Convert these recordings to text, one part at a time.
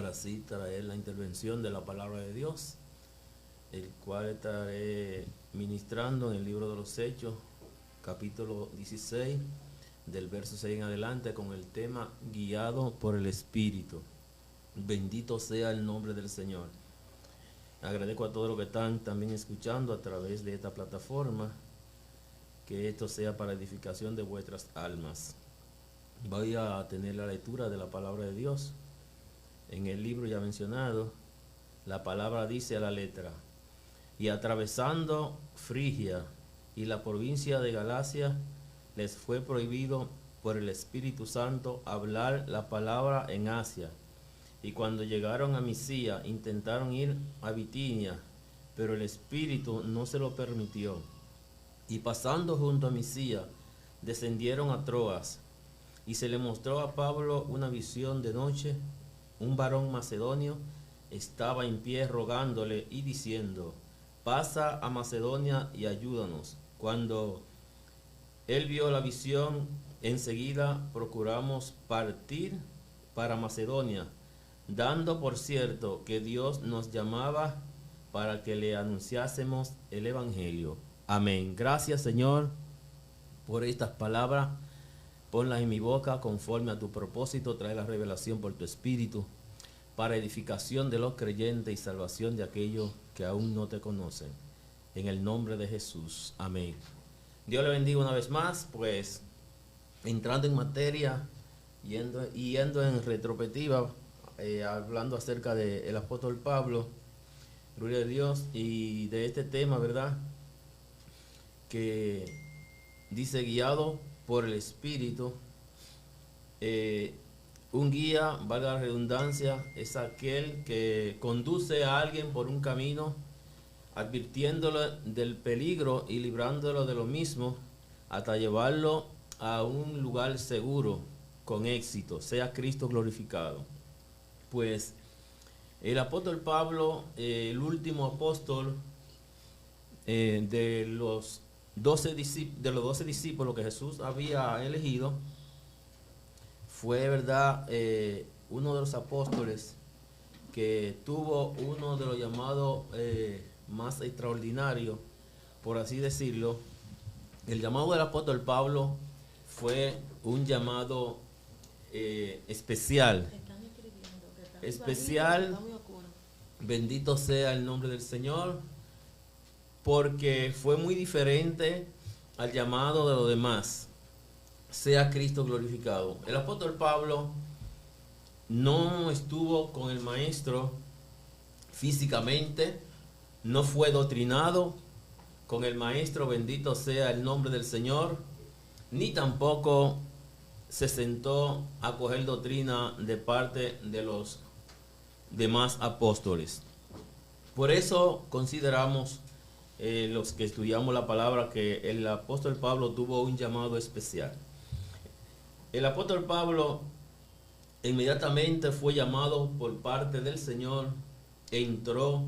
para así traer la intervención de la palabra de Dios, el cual estaré ministrando en el libro de los Hechos, capítulo 16, del verso 6 en adelante, con el tema guiado por el Espíritu. Bendito sea el nombre del Señor. Agradezco a todos los que están también escuchando a través de esta plataforma, que esto sea para edificación de vuestras almas. Voy a tener la lectura de la palabra de Dios. En el libro ya mencionado, la palabra dice a la letra: y atravesando Frigia y la provincia de Galacia, les fue prohibido por el Espíritu Santo hablar la palabra en Asia. Y cuando llegaron a Misia, intentaron ir a Bitinia, pero el Espíritu no se lo permitió. Y pasando junto a Misia, descendieron a Troas, y se le mostró a Pablo una visión de noche. Un varón macedonio estaba en pie rogándole y diciendo: pasa a Macedonia y ayúdanos. Cuando él vio la visión, enseguida procuramos partir para Macedonia, dando por cierto que Dios nos llamaba para que le anunciásemos el Evangelio. Amén. Gracias, Señor, por estas palabras. Ponlas en mi boca conforme a tu propósito. Trae la revelación por tu Espíritu, para edificación de los creyentes y salvación de aquellos que aún no te conocen. En el nombre de Jesús. Amén. Dios le bendiga una vez más. Pues entrando en materia, yendo en retrospectiva, hablando acerca del apóstol Pablo, gloria a Dios, y de este tema, ¿verdad? Que dice guiado por el Espíritu. Un guía, valga la redundancia, es aquel que conduce a alguien por un camino, advirtiéndolo del peligro y librándolo de lo mismo, hasta llevarlo a un lugar seguro, con éxito, sea Cristo glorificado. Pues el apóstol Pablo, el último apóstol de los 12 discípulos que Jesús había elegido, fue, verdad, uno de los apóstoles que tuvo uno de los llamados más extraordinarios, por así decirlo. El llamado del apóstol Pablo fue un llamado especial. Bendito sea el nombre del Señor, porque fue muy diferente al llamado de los demás. Sea Cristo glorificado. El apóstol Pablo no estuvo con el maestro físicamente, no fue doctrinado con el maestro, bendito sea el nombre del Señor, ni tampoco se sentó a coger doctrina de parte de los demás apóstoles. Por eso consideramos, los que estudiamos la palabra, que el apóstol Pablo tuvo un llamado especial. El apóstol Pablo inmediatamente fue llamado por parte del Señor, entró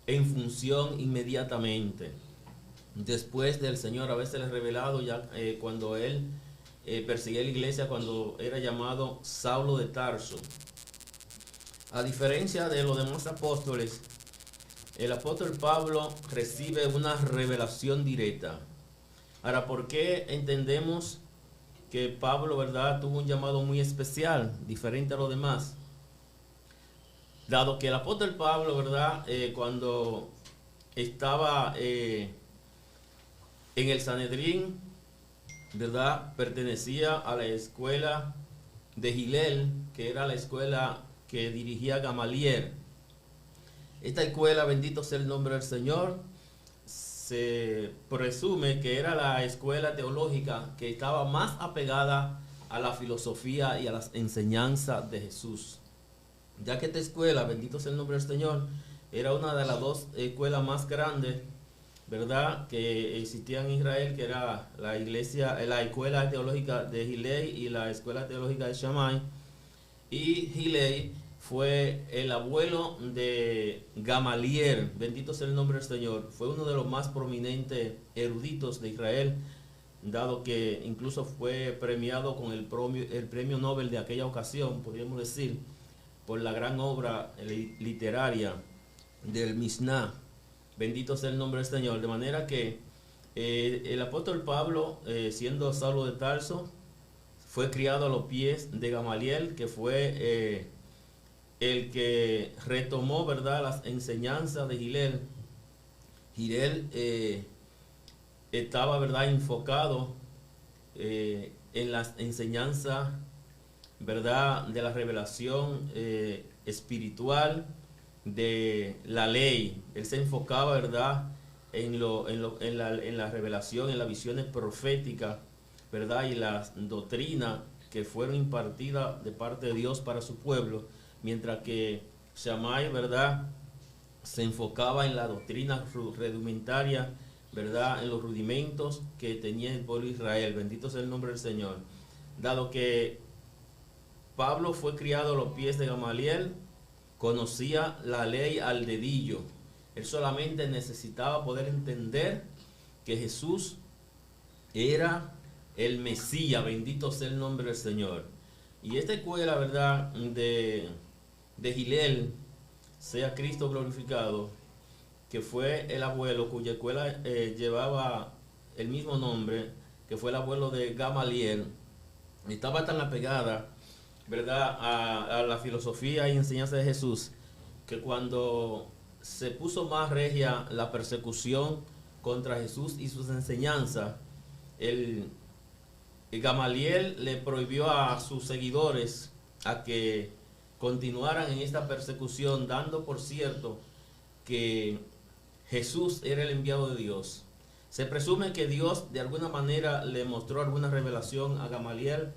en función inmediatamente. Después del Señor habérsele revelado, ya cuando él perseguía la iglesia, cuando era llamado Saulo de Tarso. A diferencia de los demás apóstoles, el apóstol Pablo recibe una revelación directa. Ahora, ¿por qué entendemos que Pablo, verdad, tuvo un llamado muy especial, diferente a los demás? Dado que el apóstol Pablo, verdad, cuando estaba en el Sanedrín, verdad, pertenecía a la escuela de Gilel, que era la escuela que dirigía Gamaliel. Esta escuela, bendito sea el nombre del Señor, se presume que era la escuela teológica que estaba más apegada a la filosofía y a las enseñanzas de Jesús, ya que esta escuela, bendito sea el nombre del Señor, era una de las dos escuelas más grandes, verdad, que existían en Israel, que era la escuela teológica de Hillel y la escuela teológica de Shammai. Y Hillel fue el abuelo de Gamaliel, bendito sea el nombre del Señor. Fue uno de los más prominentes eruditos de Israel, dado que incluso fue premiado con el premio Nobel de aquella ocasión, podríamos decir, por la gran obra literaria del Misná. Bendito sea el nombre del Señor. De manera que el apóstol Pablo, siendo Saulo de Tarso, fue criado a los pies de Gamaliel, que fue el que retomó, ¿verdad?, las enseñanzas de Hillel. Hillel estaba, ¿verdad?, enfocado en las enseñanzas, ¿verdad?, de la revelación espiritual de la ley. Él se enfocaba, ¿verdad?, en la revelación, en las visiones proféticas, ¿verdad?, y las doctrinas que fueron impartidas de parte de Dios para su pueblo, mientras que Shammai, ¿verdad?, se enfocaba en la doctrina rudimentaria, ¿verdad?, en los rudimentos que tenía el pueblo de Israel. Bendito sea el nombre del Señor. Dado que Pablo fue criado a los pies de Gamaliel, conocía la ley al dedillo. Él solamente necesitaba poder entender que Jesús era el Mesías. Bendito sea el nombre del Señor. Y esta escuela, ¿verdad?, de Hillel, sea Cristo glorificado, que fue el abuelo, cuya escuela llevaba el mismo nombre, que fue el abuelo de Gamaliel, estaba tan apegada, ¿verdad?, a la filosofía y enseñanza de Jesús, que cuando se puso más regia la persecución contra Jesús y sus enseñanzas, el Gamaliel le prohibió a sus seguidores a que continuaran en esta persecución, dando por cierto que Jesús era el enviado de Dios. Se presume que Dios de alguna manera le mostró alguna revelación a Gamaliel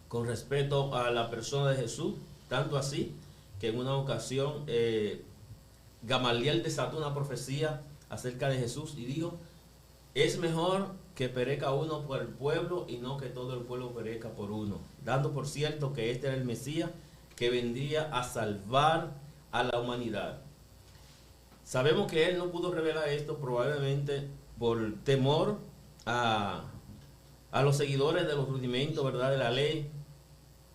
con respecto a la persona de Jesús, tanto así que en una ocasión Gamaliel desató una profecía acerca de Jesús y dijo: es mejor que perezca uno por el pueblo y no que todo el pueblo perezca por uno, dando por cierto que este era el Mesías que vendría a salvar a la humanidad. Sabemos que él no pudo revelar esto probablemente por temor a los seguidores de los rudimentos, ¿verdad?, de la ley,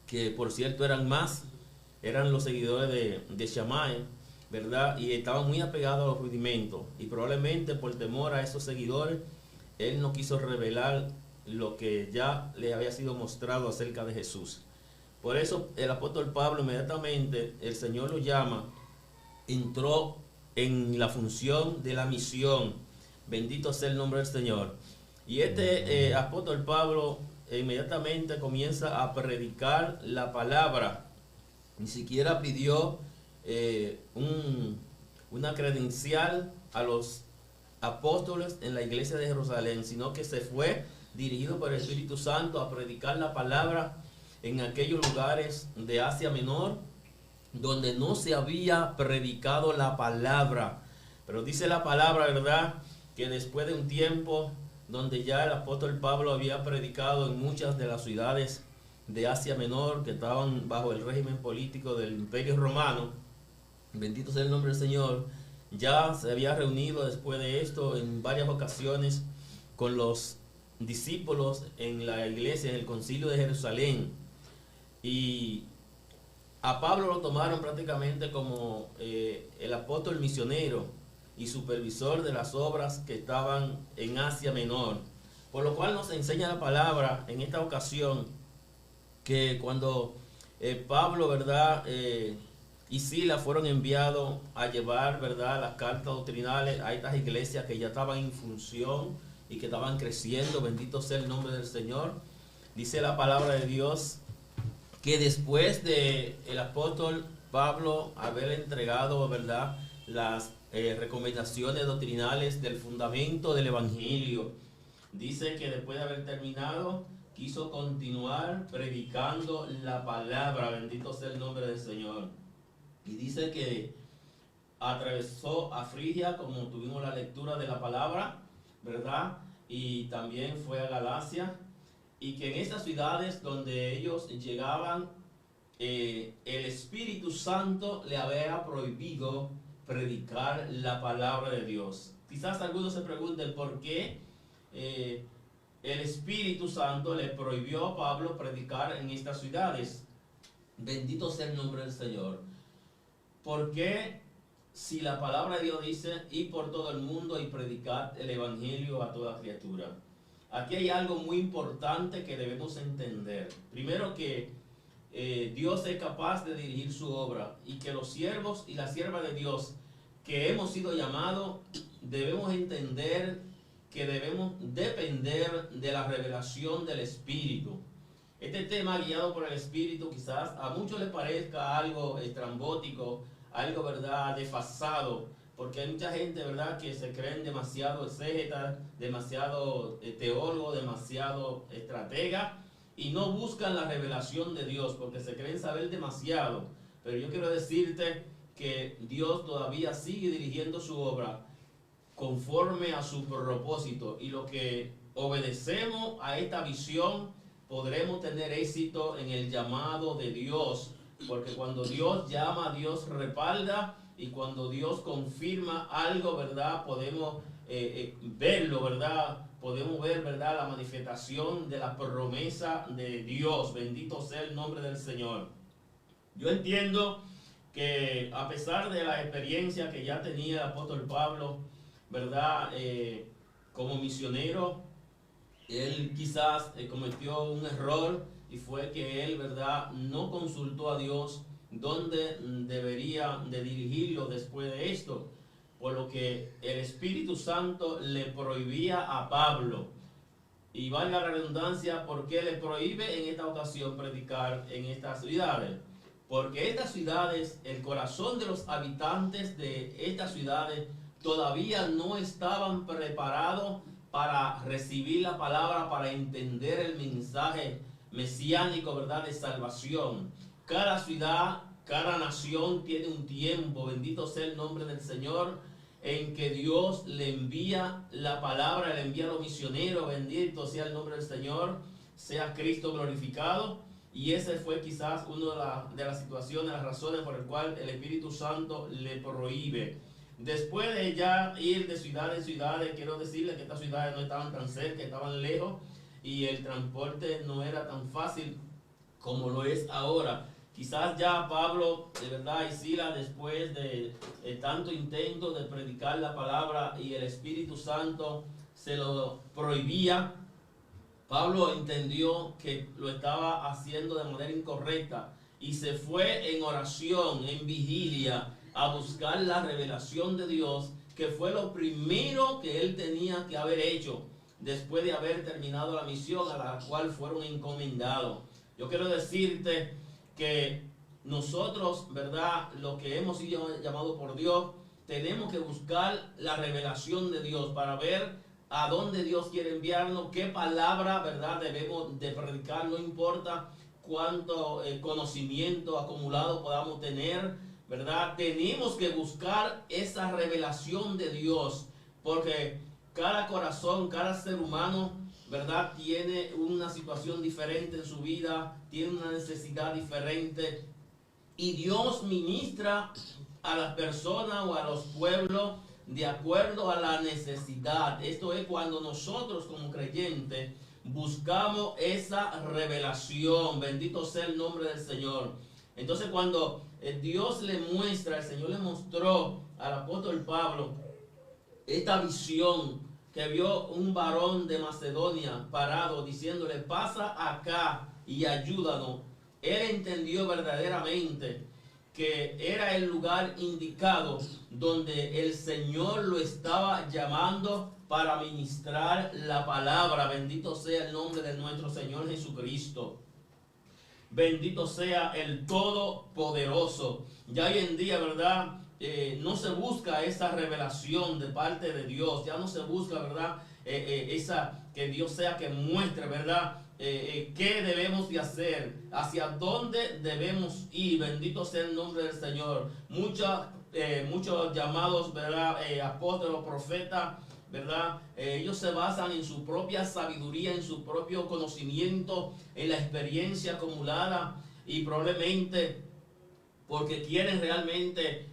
que por cierto eran los seguidores de Shammai, ¿verdad?, y estaban muy apegados a los rudimentos, y probablemente por temor a esos seguidores él no quiso revelar lo que ya le había sido mostrado acerca de Jesús. Por eso el apóstol Pablo, inmediatamente el Señor lo llama, entró en la función de la misión. Bendito sea el nombre del Señor. Y apóstol Pablo inmediatamente comienza a predicar la palabra. Ni siquiera pidió una credencial a los apóstoles en la iglesia de Jerusalén, sino que se fue dirigido por el Espíritu Santo a predicar la palabra en aquellos lugares de Asia Menor donde no se había predicado la palabra. Pero dice la palabra, ¿verdad?, que después de un tiempo donde ya el apóstol Pablo había predicado en muchas de las ciudades de Asia Menor que estaban bajo el régimen político del Imperio Romano, bendito sea el nombre del Señor, ya se había reunido después de esto en varias ocasiones con los discípulos en la iglesia, en el concilio de Jerusalén, y a Pablo lo tomaron prácticamente como el apóstol misionero y supervisor de las obras que estaban en Asia Menor. Por lo cual nos enseña la palabra en esta ocasión que cuando Pablo, ¿verdad?, y Silas fueron enviados a llevar, ¿verdad?, las cartas doctrinales a estas iglesias que ya estaban en función y que estaban creciendo, bendito sea el nombre del Señor. Dice la palabra de Dios que después de el apóstol Pablo haber entregado, ¿verdad?, las recomendaciones doctrinales del fundamento del evangelio, dice que después de haber terminado quiso continuar predicando la palabra, bendito sea el nombre del Señor. Y dice que atravesó a Frigia, como tuvimos la lectura de la palabra, ¿verdad?, y también fue a Galacia, y que en esas ciudades donde ellos llegaban, el Espíritu Santo le había prohibido predicar la palabra de Dios. Quizás algunos se pregunten por qué el Espíritu Santo le prohibió a Pablo predicar en estas ciudades. Bendito sea el nombre del Señor. Porque si la palabra de Dios dice, ir por todo el mundo y predicar el evangelio a toda criatura. Aquí hay algo muy importante que debemos entender. Primero que Dios es capaz de dirigir su obra y que los siervos y las siervas de Dios que hemos sido llamados debemos entender que debemos depender de la revelación del Espíritu. Este tema guiado por el Espíritu quizás a muchos les parezca algo estrambótico, algo, ¿verdad?, desfasado, porque hay mucha gente, ¿verdad?, que se creen demasiado exégetas, demasiado teólogos, demasiado estratega, y no buscan la revelación de Dios, porque se creen saber demasiado. Pero yo quiero decirte que Dios todavía sigue dirigiendo su obra conforme a su propósito, y lo que obedecemos a esta visión podremos tener éxito en el llamado de Dios, porque cuando Dios llama, Dios respalda, y cuando Dios confirma algo, ¿verdad?, podemos verlo, ¿verdad?, podemos ver, ¿verdad?, la manifestación de la promesa de Dios. Bendito sea el nombre del Señor. Yo entiendo que a pesar de la experiencia que ya tenía el apóstol Pablo, ¿verdad?, como misionero, él quizás cometió un error, y fue que él, ¿verdad?, no consultó a Dios dónde debería de dirigirlo después de esto, por lo que el Espíritu Santo le prohibía a Pablo. Y valga la redundancia, ¿por qué le prohíbe en esta ocasión predicar en estas ciudades? Porque estas ciudades, el corazón de los habitantes de estas ciudades todavía no estaban preparados para recibir la palabra, para entender el mensaje mesiánico, ¿verdad?, de salvación. Cada ciudad, cada nación tiene un tiempo, bendito sea el nombre del Señor, en que Dios le envía la palabra, le envía a los misioneros, bendito sea el nombre del Señor, sea Cristo glorificado. Y ese fue quizás una de las situaciones, las razones por las cuales el Espíritu Santo le prohíbe. Después de ya ir de ciudad en ciudad, quiero decirle que estas ciudades no estaban tan cerca, estaban lejos, y el transporte no era tan fácil como lo es ahora. Quizás ya Pablo, de verdad, y Silas, después de tanto intento de predicar la palabra y el Espíritu Santo se lo prohibía, Pablo entendió que lo estaba haciendo de manera incorrecta y se fue en oración, en vigilia, a buscar la revelación de Dios, que fue lo primero que él tenía que haber hecho después de haber terminado la misión a la cual fueron encomendados. Yo quiero decirte que nosotros, ¿verdad?, los que hemos sido llamados por Dios, tenemos que buscar la revelación de Dios para ver a dónde Dios quiere enviarnos, qué palabra, ¿verdad?, debemos de predicar, no importa cuánto conocimiento acumulado podamos tener, ¿verdad? Tenemos que buscar esa revelación de Dios, porque cada corazón, cada ser humano, ¿verdad?, tiene una situación diferente en su vida, tiene una necesidad diferente, y Dios ministra a las personas o a los pueblos de acuerdo a la necesidad. Esto es cuando nosotros como creyentes buscamos esa revelación. Bendito sea el nombre del Señor. Entonces cuando Dios le muestra, el Señor le mostró al apóstol Pablo esta visión, que vio un varón de Macedonia parado diciéndole, pasa acá y ayúdanos. Él entendió verdaderamente que era el lugar indicado donde el Señor lo estaba llamando para ministrar la palabra. Bendito sea el nombre de nuestro Señor Jesucristo. Bendito sea el Todopoderoso. Ya hoy en día, ¿verdad?, no se busca esa revelación de parte de Dios. Ya no se busca, ¿verdad?, que Dios sea que muestre, ¿verdad?, qué debemos de hacer, hacia dónde debemos ir. Bendito sea el nombre del Señor. Muchos llamados, ¿verdad?, apóstoles o profetas, ¿verdad?, ellos se basan en su propia sabiduría, en su propio conocimiento, en la experiencia acumulada, y probablemente porque quieren realmente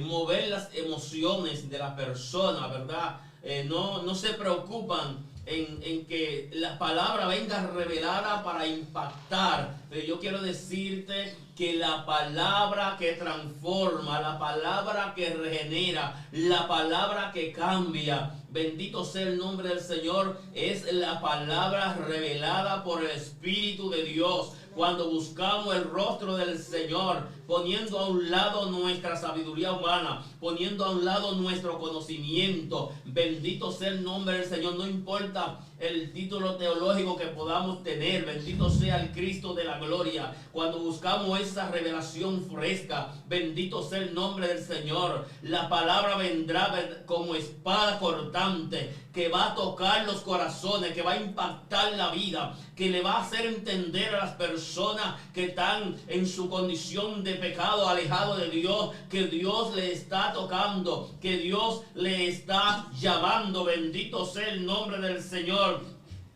mover las emociones de la persona, ¿verdad? No se preocupan en que la palabra venga revelada para impactar, pero yo quiero decirte que la palabra que transforma, la palabra que regenera, la palabra que cambia, bendito sea el nombre del Señor, es la palabra revelada por el Espíritu de Dios. Cuando buscamos el rostro del Señor, poniendo a un lado nuestra sabiduría humana, poniendo a un lado nuestro conocimiento, bendito sea el nombre del Señor, no importa el título teológico que podamos tener, bendito sea el Cristo de la gloria. Cuando buscamos esa revelación fresca, bendito sea el nombre del Señor, la palabra vendrá como espada cortante, que va a tocar los corazones, que va a impactar la vida, que le va a hacer entender a las personas que están en su condición de pecado, alejado de Dios, que Dios le está tocando, que Dios le está llamando. Bendito sea el nombre del Señor.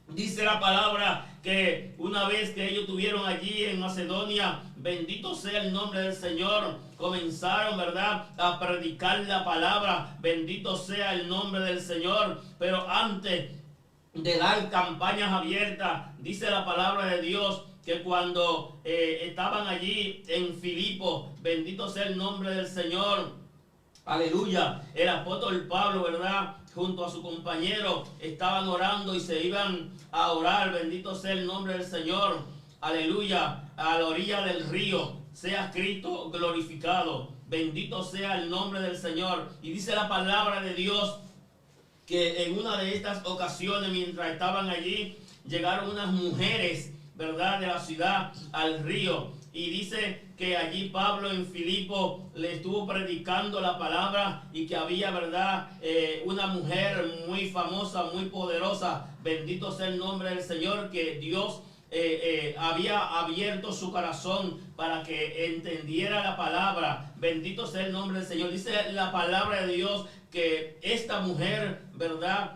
Dice la palabra que una vez que ellos estuvieron allí en Macedonia, bendito sea el nombre del Señor, comenzaron, ¿verdad?, a predicar la palabra. Bendito sea el nombre del Señor. Pero antes de dar campañas abiertas, dice la palabra de Dios que cuando estaban allí en Filipo, bendito sea el nombre del Señor, aleluya, el apóstol Pablo, ¿verdad?, junto a su compañero, estaban orando y se iban a orar, bendito sea el nombre del Señor, aleluya, a la orilla del río, sea Cristo glorificado, bendito sea el nombre del Señor. Y dice la palabra de Dios que en una de estas ocasiones, mientras estaban allí, llegaron unas mujeres, ¿verdad?, de la ciudad al río. Y dice que allí Pablo en Filipo le estuvo predicando la palabra y que había, ¿verdad?, una mujer muy famosa, muy poderosa, bendito sea el nombre del Señor, que Dios había abierto su corazón para que entendiera la palabra. Bendito sea el nombre del Señor. Dice la palabra de Dios que esta mujer, ¿verdad?,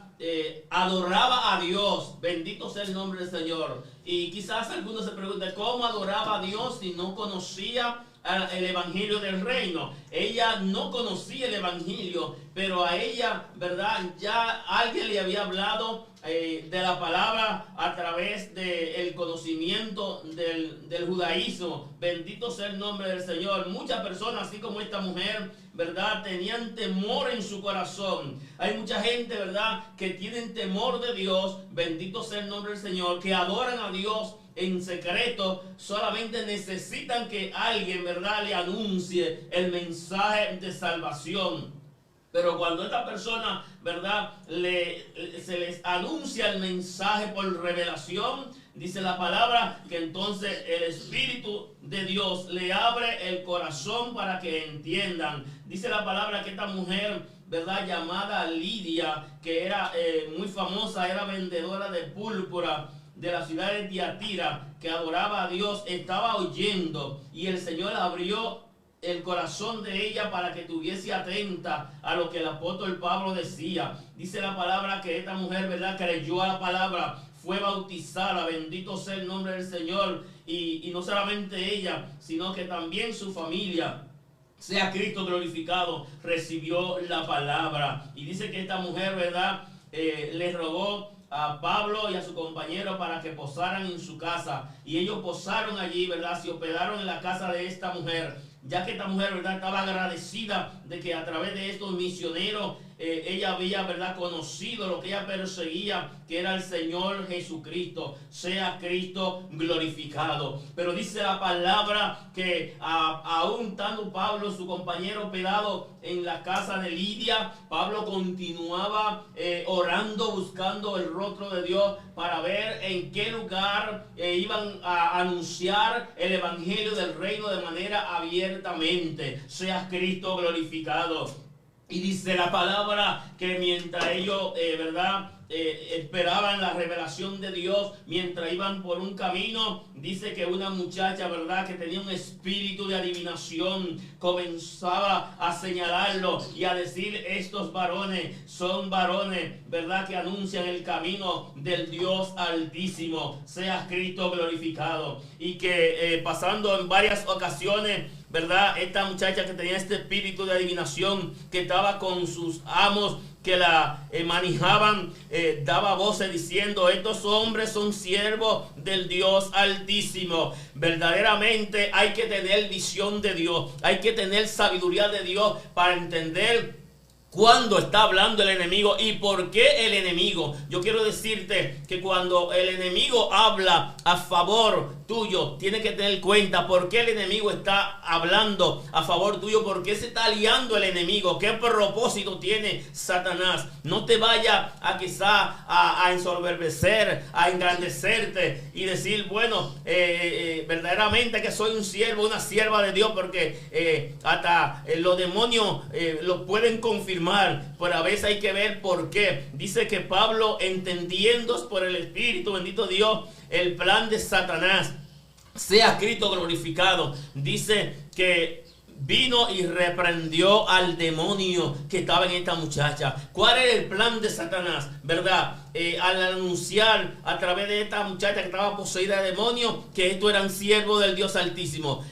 adoraba a Dios. Bendito sea el nombre del Señor. Y quizás algunos se preguntan, ¿cómo adoraba a Dios si no conocía el evangelio del reino? Ella no conocía el evangelio, pero a ella, ¿verdad?, ya alguien le había hablado de la palabra a través del conocimiento del judaísmo. Bendito sea el nombre del Señor. Muchas personas, así como esta mujer, ¿verdad?, tenían temor en su corazón. Hay mucha gente, ¿verdad?, que tienen temor de Dios. Bendito sea el nombre del Señor, que adoran a Dios en secreto, solamente necesitan que alguien, ¿verdad?, le anuncie el mensaje de salvación. Pero cuando esta persona, ¿verdad?, se les anuncia el mensaje por revelación, dice la palabra que entonces el Espíritu de Dios le abre el corazón para que entiendan. Dice la palabra que esta mujer, ¿verdad?, llamada Lidia, que era muy famosa, era vendedora de púrpura de la ciudad de Tiatira, que adoraba a Dios, estaba oyendo y el Señor abrió el corazón de ella para que estuviese atenta a lo que el apóstol Pablo decía. Dice la palabra que esta mujer, ¿verdad?, creyó a la palabra, fue bautizada, bendito sea el nombre del Señor, y no solamente ella, sino que también su familia, sea Cristo glorificado, recibió la palabra. Y dice que esta mujer, ¿verdad?, le rogó a Pablo y a su compañero para que posaran en su casa, y ellos posaron allí, ¿verdad?, se hospedaron en la casa de esta mujer, ya que esta mujer, ¿verdad?, estaba agradecida de que a través de estos misioneros ella había, ¿verdad?, conocido lo que ella perseguía, que era el Señor Jesucristo. Sea Cristo glorificado. Pero dice la palabra que aún estando Pablo, su compañero, hospedado en la casa de Lidia, Pablo continuaba orando, buscando el rostro de Dios para ver en qué lugar iban a anunciar el evangelio del reino de manera abiertamente. Sea Cristo glorificado. Y dice la palabra que mientras ellos, ¿verdad?, esperaban la revelación de Dios, mientras iban por un camino, dice que una muchacha, ¿verdad?, que tenía un espíritu de adivinación, comenzaba a señalarlo y a decir, estos varones son varones, ¿verdad?, que anuncian el camino del Dios Altísimo. Sea Cristo glorificado. Y que pasando en varias ocasiones, ¿verdad? Esta muchacha que tenía este espíritu de adivinación, que estaba con sus amos, que la manejaban, daba voces diciendo: estos hombres son siervos del Dios Altísimo. Verdaderamente hay que tener visión de Dios, hay que tener sabiduría de Dios para entender cuando está hablando el enemigo y por qué el enemigo. Yo quiero decirte que cuando el enemigo habla a favor tuyo, tienes que tener cuenta por qué el enemigo está hablando a favor tuyo, por qué se está aliando el enemigo, qué propósito tiene Satanás. No te vaya a quizá a ensoberbecer, a engrandecerte y decir: bueno, verdaderamente que soy un siervo, una sierva de Dios, porque hasta los demonios lo pueden confirmar. Pero a veces hay que ver por qué. Dice que Pablo, entendiendo por el Espíritu, bendito Dios, el plan de Satanás, sea Cristo glorificado. Dice que vino y reprendió al demonio que estaba en esta muchacha. ¿Cuál era el plan de Satanás? ¿Verdad? Al anunciar a través de esta muchacha que estaba poseída de demonios que estos eran siervos del Dios Altísimo.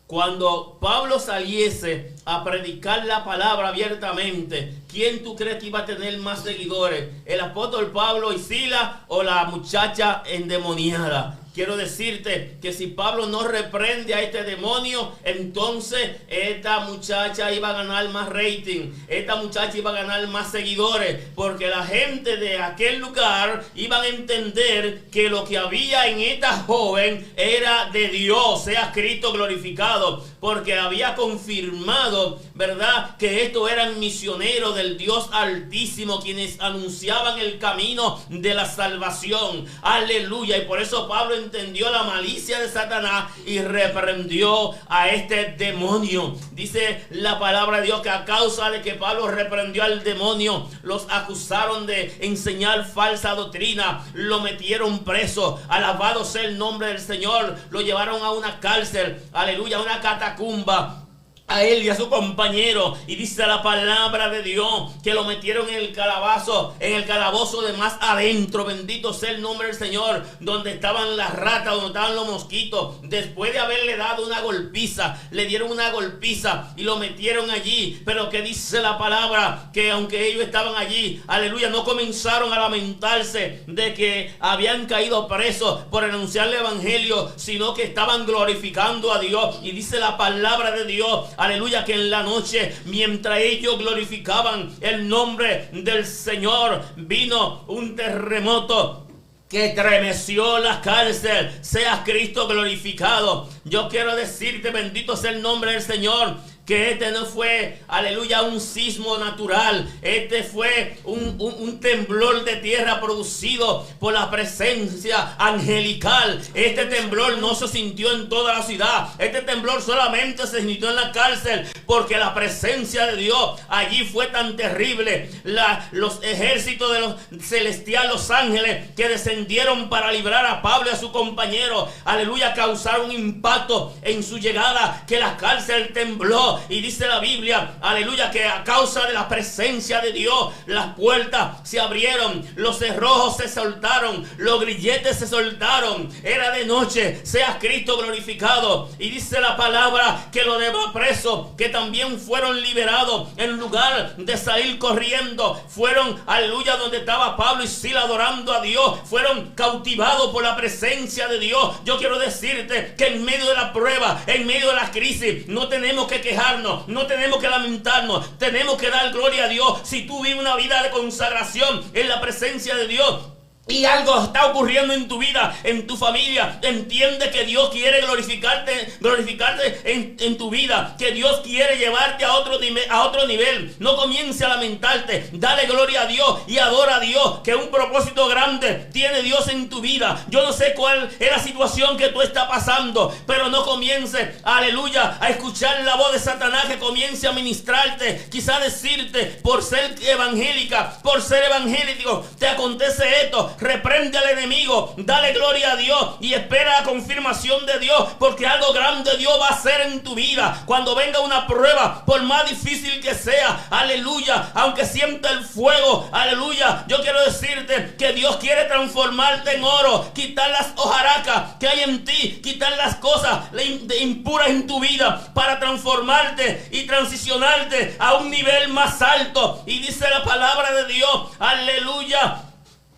Cuando Pablo saliese a predicar la palabra abiertamente, ¿quién tú crees que iba a tener más seguidores? ¿El apóstol Pablo y Silas o la muchacha endemoniada? Quiero decirte que si Pablo no reprende a este demonio, entonces esta muchacha iba a ganar más rating, esta muchacha iba a ganar más seguidores, porque la gente de aquel lugar iban a entender que lo que había en esta joven era de Dios, sea Cristo glorificado, porque había confirmado, ¿verdad?, que estos eran misioneros del Dios Altísimo, quienes anunciaban el camino de la salvación. Aleluya. Y por eso Pablo entendió la malicia de Satanás y reprendió a este demonio. Dice la palabra de Dios que a causa de que Pablo reprendió al demonio, los acusaron de enseñar falsa doctrina, lo metieron preso. Alabado sea el nombre del Señor. Lo llevaron a una cárcel, aleluya, a una catacumba, a él y a su compañero, y dice la palabra de Dios que lo metieron en el calabozo de más adentro, bendito sea el nombre del Señor, donde estaban las ratas, donde estaban los mosquitos. Después de haberle dado una golpiza, le dieron una golpiza y lo metieron allí. Pero que dice la palabra que aunque ellos estaban allí, aleluya, no comenzaron a lamentarse de que habían caído presos por anunciar el evangelio, sino que estaban glorificando a Dios. Y dice la palabra de Dios, aleluya, que en la noche, mientras ellos glorificaban el nombre del Señor, vino un terremoto que estremeció la cárcel. Sea Cristo glorificado. Yo quiero decirte, bendito sea el nombre del Señor, que este no fue, aleluya, un sismo natural. Este fue un temblor de tierra producido por la presencia angelical. Este temblor no se sintió en toda la ciudad. Este temblor solamente se sintió en la cárcel, porque la presencia de Dios allí fue tan terrible. Los ejércitos de los celestiales, los ángeles que descendieron para librar a Pablo y a su compañero, aleluya, causaron un impacto en su llegada, que la cárcel tembló. Y dice la Biblia, aleluya, que a causa de la presencia de Dios, las puertas se abrieron, los cerrojos se soltaron, los grilletes se soltaron. Era de noche, sea Cristo glorificado. Y dice la palabra que los demás presos, que también fueron liberados, en lugar de salir corriendo, fueron, aleluya, donde estaba Pablo y Silas adorando a Dios, fueron cautivados por la presencia de Dios. Yo quiero decirte que en medio de la prueba, en medio de la crisis, no tenemos que quejarnos, no tenemos que lamentarnos, tenemos que dar gloria a Dios. Si tú vives una vida de consagración en la presencia de Dios y algo está ocurriendo en tu vida, en tu familia, entiende que Dios quiere glorificarte en tu vida, que Dios quiere llevarte a otro nivel. No comience a lamentarte, dale gloria a Dios y adora a Dios, que un propósito grande tiene Dios en tu vida. Yo no sé cuál es la situación que tú estás pasando, pero no comience, aleluya, a escuchar la voz de Satanás que comience a ministrarte, quizá decirte, por ser evangélica, por ser evangélico, te acontece esto. reprende al enemigo, dale gloria a Dios y espera la confirmación de Dios, porque algo grande Dios va a hacer en tu vida. Cuando venga una prueba, por más difícil que sea, aleluya, aunque sienta el fuego, aleluya, yo quiero decirte que Dios quiere transformarte en oro, quitar las hojarascas que hay en ti, quitar las cosas impuras en tu vida, para transformarte y transicionarte a un nivel más alto. Y dice la palabra de Dios, aleluya,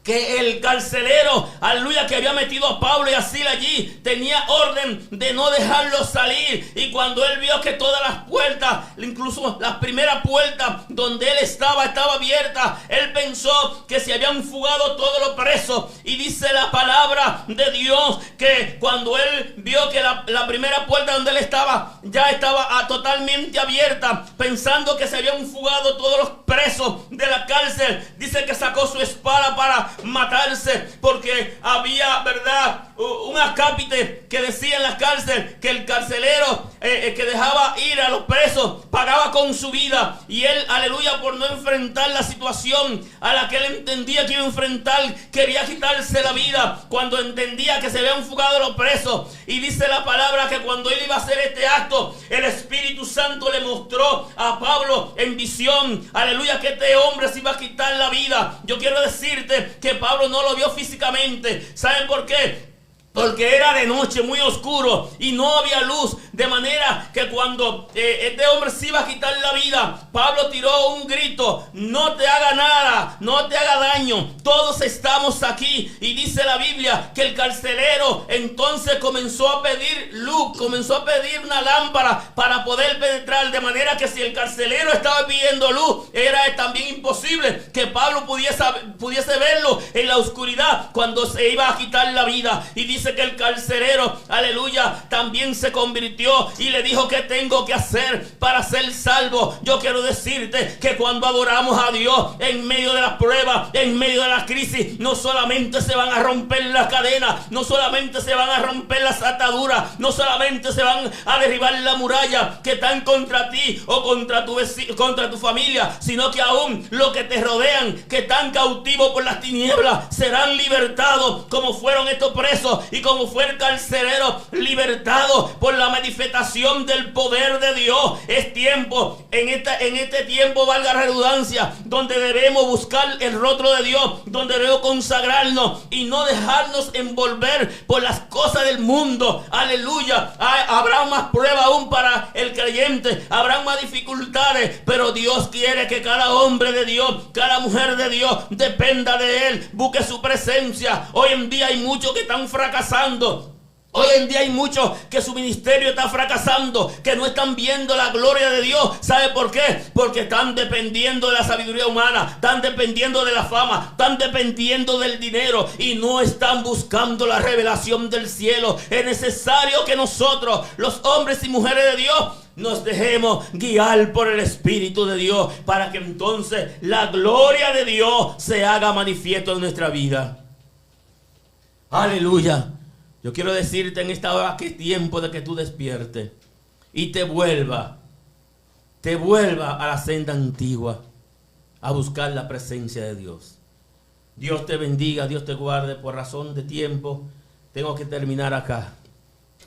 que el carcelero, aleluya, que había metido a Pablo y a Silas allí, tenía orden de no dejarlos salir. Y cuando él vio que todas las puertas, incluso las primeras puertas donde él estaba abiertas, él pensó que se habían fugado todos los presos. Y dice la palabra de Dios que cuando él vio que la primera puerta donde él estaba ya estaba totalmente abierta, pensando que se habían fugado todos los presos de la cárcel, dice que sacó su espada para matarse, porque había, verdad, un acápite que decía en la cárcel que el carcelero que dejaba ir a los presos pagaba con su vida. Y él, aleluya, por no enfrentar la situación a la que él entendía que iba a enfrentar, quería quitarse la vida cuando entendía que se habían fugado los presos. Y dice la palabra que cuando él iba a hacer este acto, el Espíritu Santo le mostró a Pablo en visión, aleluya, que este hombre se iba a quitar la vida. Yo quiero decirte que Pablo no lo vio físicamente. ¿Saben por qué? Porque era de noche, muy oscuro, y no había luz, de manera que cuando este hombre se iba a quitar la vida, Pablo tiró un grito: no te haga nada, no te haga daño, todos estamos aquí. Y dice la Biblia que el carcelero entonces comenzó a pedir luz, comenzó a pedir una lámpara para poder penetrar, de manera que si el carcelero estaba pidiendo luz, era también imposible que Pablo pudiese verlo en la oscuridad cuando se iba a quitar la vida. Y dice que el carcelero, aleluya, también se convirtió y le dijo: ¿qué tengo que hacer para ser salvo? Yo quiero decirte que cuando adoramos a Dios en medio de las pruebas, en medio de la crisis, no solamente se van a romper las cadenas, no solamente se van a romper las ataduras, no solamente se van a derribar la muralla que están contra ti o contra tu familia, sino que aún los que te rodean, que están cautivos por las tinieblas, serán libertados, como fueron estos presos y como fue el carcelero libertado por la manifestación del poder de Dios. Es tiempo, en este tiempo, valga la redundancia, donde debemos buscar el rostro de Dios, donde debemos consagrarnos y no dejarnos envolver por las cosas del mundo. Aleluya. Habrá más prueba aún para el creyente, habrá más dificultades, pero Dios quiere que cada hombre de Dios, cada mujer de Dios dependa de Él, busque su presencia. Hoy en día hay muchos que están fracasando. Hoy en día hay muchos que su ministerio está fracasando, que no están viendo la gloria de Dios. ¿Sabe por qué? Porque están dependiendo de la sabiduría humana, están dependiendo de la fama, están dependiendo del dinero y no están buscando la revelación del cielo. Es necesario que nosotros, los hombres y mujeres de Dios, nos dejemos guiar por el Espíritu de Dios, para que entonces la gloria de Dios se haga manifiesto en nuestra vida. Aleluya. Yo quiero decirte en esta hora que es tiempo de que tú despiertes y te vuelva a la senda antigua, a buscar la presencia de Dios. Dios te bendiga, Dios te guarde. Por razón de tiempo tengo que terminar acá,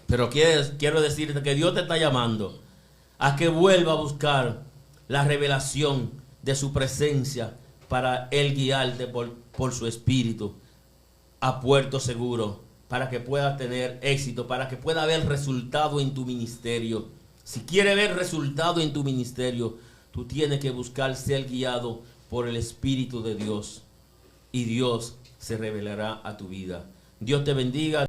pero quiero decirte que Dios te está llamando a que vuelva a buscar la revelación de su presencia, para Él guiarte por su Espíritu a puerto seguro, para que puedas tener éxito, para que pueda haber resultado en tu ministerio. Si quieres ver resultado en tu ministerio, tú tienes que buscar ser guiado por el Espíritu de Dios, y Dios se revelará a tu vida. Dios te bendiga.